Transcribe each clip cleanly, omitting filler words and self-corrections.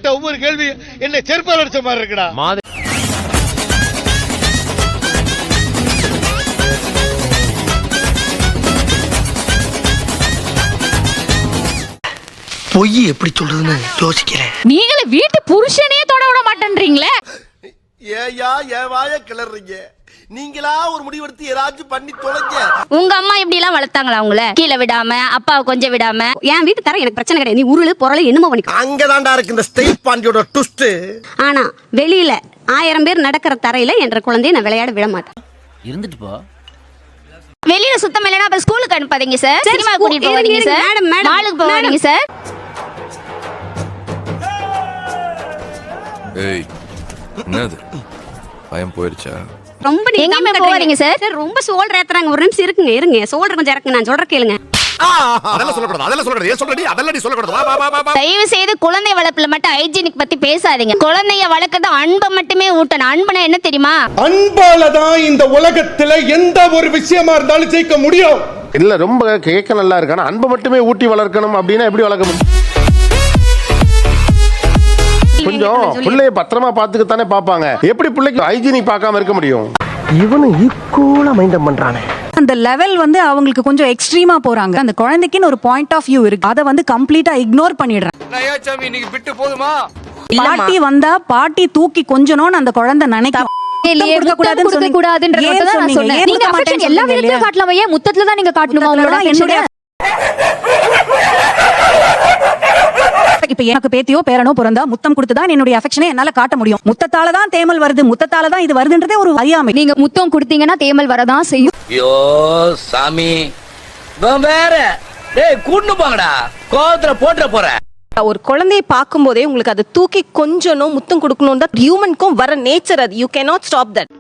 கேட்ட ஒவ்வொரு கேள்வி என்ன செருப்பால் அடிச்ச மாதிரி இருக்குடா. பொய் எப்படி சொல்றதுன்னு யோசிக்கிறேன். நீங்களே வீட்டு புருஷனே தொட விட மாட்டேன்றீங்களே. ஏயா ஏன் வாய கிளறீங்க? நீங்களா ஒரு முடிவெடுத்து ஏதாச்சும் பண்ணி தொலைங்க. உங்க அம்மா இப்படி எல்லாம் வளர்த்தாங்களா? உங்களை கீழே விடாம, அப்பாவை கொஞ்சம் விடாம? என் வீட்டு தர எனக்கு பிரச்சனை கிடையாது. நீ உருளு பொருள் என்னமோ பண்ணிக்கோ. அங்கதான்டா இருக்கு இந்த ஸ்டேட் பாண்டியோட ட்விஸ்ட். ஆனா வெளியில 1000 பேர் நடக்கிற தரையில என்ற குழந்தைய நான் விளையாட விட மாட்டேன். இருந்துட்டு போ. வெளியில சுத்தம் இல்லைன்னா அப்ப ஸ்கூலுக்கு அனுப்பாதீங்க சார். சினிமா கூட்டிட்டு போவாதீங்க சார். மாலுக்கு போவாதீங்க சார். ஏய் என்னது பயம் போயிருச்சா? ரொம்ப எங்கேயுமே போவாதீங்க சார். ரொம்ப சோல்டர் ஏத்துறாங்க. ஒரு நிமிஷம் இருங்க சோல்டர் கொஞ்சம் இறக்குங்க. நான் சொல்ற கேளுங்க. அதெல்லாம் சொல்லக்கூடாது. ஏன் சொல்றடி? அதெல்லாம் நீ சொல்லக்கூடாது. வா. தயவு செய்து குழந்தை வளர்ப்புல மட்டும் ஹைஜீனிக் பத்தி பேசாதீங்க. குழந்தைய வளர்க்கறது அன்பை மட்டுமே ஊட்டணும். அன்புனா என்ன தெரியுமா? அன்பாலதான் இந்த உலகத்துல எந்த ஒரு விஷயமா இருந்தாலும் ஜெயிக்க முடியும். இல்ல ரொம்ப கேட்க நல்லா இருக்கான அன்பை மட்டுமே ஊட்டி வளர்க்கணும் அப்படின்னா எப்படி வளர்க்க முடியும்? கொஞ்சம் பிள்ளைய பத்திரமா பாத்துக்கத்தானே பாப்பாங்க. எப்படி பிள்ளைக்கு ஹைஜீனிக் பார்க்காம இருக்க முடியும்? இவனு ஈக்குவலா மைண்டம் பண்றானே. அந்த லெவல் வந்து அவங்களுக்கு கொஞ்சம் எக்ஸ்ட்ரீமா போறாங்க. அந்த குழந்தைக்குன்னு ஒரு பாயிண்ட் ஆஃப் வியூ இருக்கு. அதை வந்து கம்ப்ளீட்டா இக்னோர் பண்ணிடுறாங்க. பாட்டி வந்தா பாட்டி தூக்கி கொஞ்சணும்னு அந்த குழந்தை நினைக்கும். முத்தத்துல தான் நீங்க காட்டணுமா? இப்ப எனக்கு பேத்தியோ பேரனோ பிறந்தா முத்தம் கொடுத்துதான் என்னுடைய அஃபெக்ஷனை என்னால காட்ட முடியும். முத்தத்தால தான் தேமல் வருது, முத்தத்தால தான் இது வருதுன்றதே ஒரு அறியாமை. நீங்க முத்தம் கொடுத்தீங்கன்னா தேமல் வரதான் செய்யும். ஐயோ சாமி வேற டேய் கூட்டு போங்கடா. கோவத்துல போட்டுற போறேன். ஒரு குழந்தையை பார்க்கும் போதே உங்களுக்கு அது தூக்கி கொஞ்சணும் முத்தம் கொடுக்கணும் தான் ஹியூமனுக்கும் வர நேச்சர். அது யூ கேனாட் ஸ்டாப் தட்.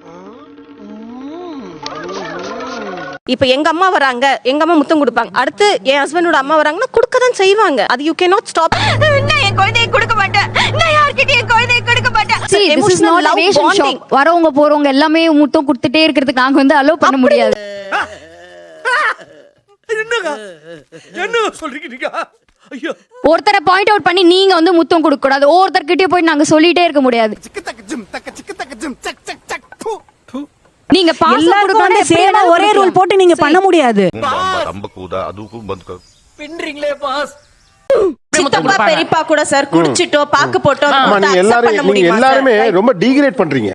இப்ப எங்க அம்மா வராங்க, எங்க அம்மா முத்தம் கொடுப்பாங்க. அடுத்து என் ஹஸ்பண்டோட அம்மா வராங்கன்னா கொடுக்க தான் செய்வாங்க. அது யூ கேனாட் ஸ்டாப். நான் என் குழந்தையை கொடுக்க மாட்டேன். நான் யார்கிட்டயும் என் குழந்தையை கொடுக்க மாட்டேன். Emotional relationship. வரவங்க போறவங்க எல்லாமே முத்தம் கொடுத்துட்டே இருக்கிறதுக்கு நாங்க வந்து அலோ பண்ண முடியாது. என்ன சொல்றீங்க? ஐயோ ஒருத்தரை பாயிண்ட் அவுட் பண்ணி நீங்க வந்து முத்தம் கொடுக்க கூடாது. ஒருத்தர்கிட்டயே போய் நாங்க சொல்லிட்டே இருக்க முடியாது. நீங்க எல்லாரும் ஒரே ரூல் போட்டு நீங்க பண்ண முடியாது. பின்றீங்களே பாஸ். சித்தப்பா பெரியப்பா கூட சார் குடிச்சிட்டோ பாக்கு போட்டோ எல்லாருமே ரொம்ப டீகிரேட் பண்றீங்க.